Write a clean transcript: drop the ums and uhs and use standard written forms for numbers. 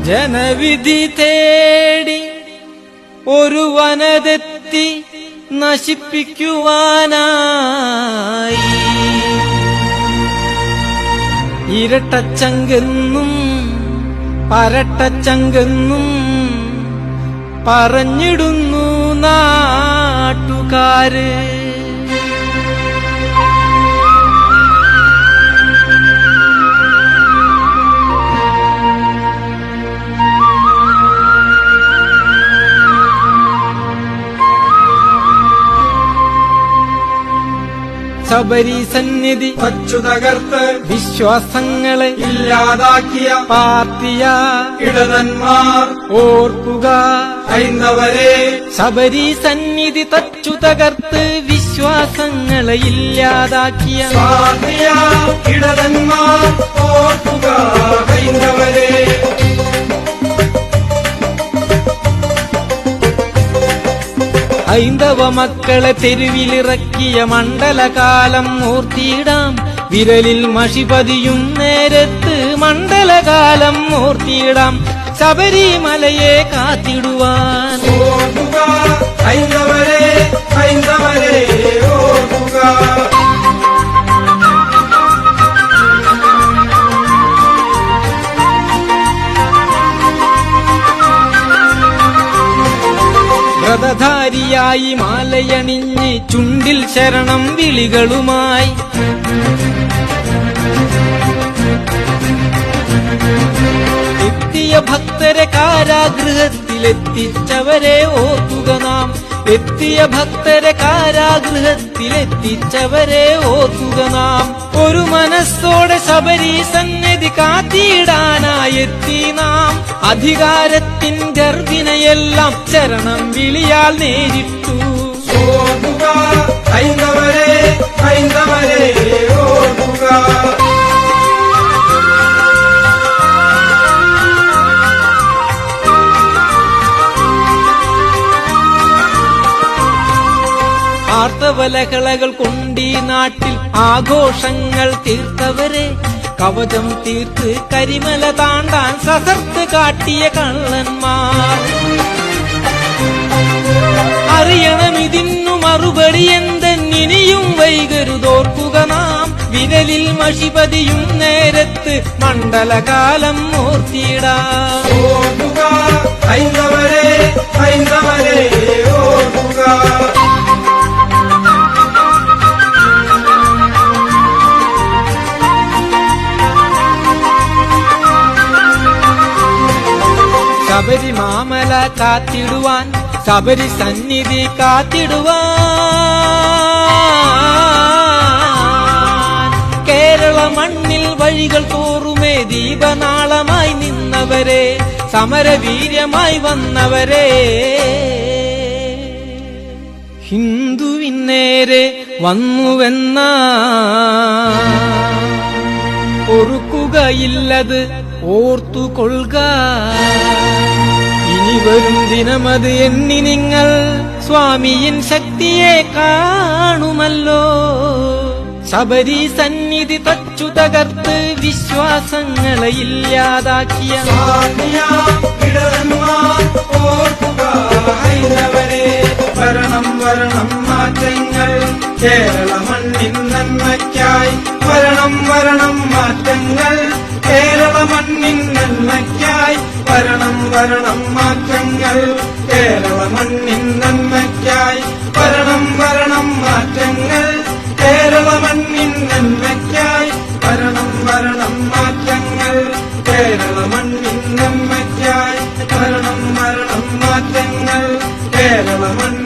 ജനവിധി തേടി ഒരു വനതെത്തി നശിപ്പിക്കുവാനായി ഇരട്ടച്ചങ്കെന്നും പരട്ടച്ചങ്കെന്നും പറഞ്ഞിടുന്നു നാട്ടുകാര്. ശബരി സന്നിധി വച്ചു തകർത്ത് വിശ്വാസങ്ങളെ ഇല്ലാതാക്കിയ പാർട്ടിയ ഇടതന്മാർ ഓർക്കുക ഹൈന്ദവരെ. ശബരി സന്നിധി തച്ചു തകർത്ത് വിശ്വാസങ്ങളെ ഇല്ലാതാക്കിയ പാർട്ടിയ ഇടതന്മാർ ഓർക്കുക ഹൈന്ദവരെ. ഹൈന്ദവ മക്കളെ തെരുവിലിറക്കിയ മണ്ഡലകാലം ഓർത്തിയിടാം. വിരലിൽ മഷി പതിയും നേരത്ത് മണ്ഡലകാലം ഓർത്തിയിടാം. ശബരിമലയെ കാത്തിടുവാൻ ഓർക്കുക ഹൈന്ദവരെ, ഹൈന്ദവരെ ഓർക്കുക. വ്രതധാരിയായി മാലയണിഞ്ഞ് ചുണ്ടിൽ ശരണം വിളികളുമായി എത്തിയ ഭക്തരെ കാരാഗൃഹത്തിലെത്തിച്ചവരെ ഓർക്കുക നാം. എത്തിയ ഭക്തരെ കാരാഗൃഹത്തിലെത്തിച്ചവരെ ഓർക്കുക നാം. ഒരു മനസ്സോടെ ശബരി സന്നിധി കാത്തിടാനായെത്തി നാം. അധികാരത്തിൻ ഗർഭിനെയെല്ലാം ശരണം വിളിയാൽ നേരിട്ടു. ഓർക്കുക ഹൈന്ദവരെ, ഹൈന്ദവരെ ഓർക്കുക. ആർത്തവലകളകൾ കൊണ്ടീ നാട്ടിൽ ആഘോഷങ്ങൾ തീർത്തവരെ, കവചം തീർത്ത് കരിമല താണ്ടാൻ സസർത്ത് കാട്ടിയ കള്ളന്മാർ. അറിയണമിതിന്നു മറുപടി എന്തെന്നിനിയും വൈകരുതോർക്കുക നാം. വിരലിൽ മഷിപതിയും നേരത്ത് മണ്ഡലകാലം ഓർത്തിടാം. ഓർക്കുക ഹൈന്ദവരെ, ഹൈന്ദവരെ ഓർക്കുക. ശബരി മാമല കാത്തിടുവാൻ, ശബരി സന്നിധി കാത്തിടുവാൻ. കേരള മണ്ണിൽ വഴികൾ തോറുമേ ദീപനാളമായി നിന്നവരെ, സമരവീര്യമായി വന്നവരെ. ഹിന്ദുവിന്നേരെ വന്നുവെന്ന പൊറുക്കുകയില്ലത് ഓർത്തുകൊള്ളുക. ഇനി വരും ദിനമത് എണ്ണി നിങ്ങൾ സ്വാമിയിൻ ശക്തിയെ കാണുമല്ലോ. ശബരി സന്നിധി തച്ചു തകർത്ത് വിശ്വാസങ്ങളെ ഇല്ലാതാക്കിയ വരണം വരണം മാറ്റങ്ങൾ കേരള മണ്ണിൻ നന്മയ്ക്കായി. വരണം വരണം മാറ്റങ്ങൾ കേരള മണ്ണിൻ നന്മയ്ക്കായി. വരണം വരണം മാറ്റങ്ങൾ കേരള മണ്ണിൻ നന്മയ്ക്കായി. വരണം വരണം മാറ്റങ്ങൾ കേരള മണ്ണിൻ നന്മയ്ക്കായി. വരണം വരണം മാറ്റങ്ങൾ കേരള മണ്ണിൻ നന്മയ്ക്കായി. വരണം വരണം മാറ്റങ്ങൾ കേരള മണ്ണിൻ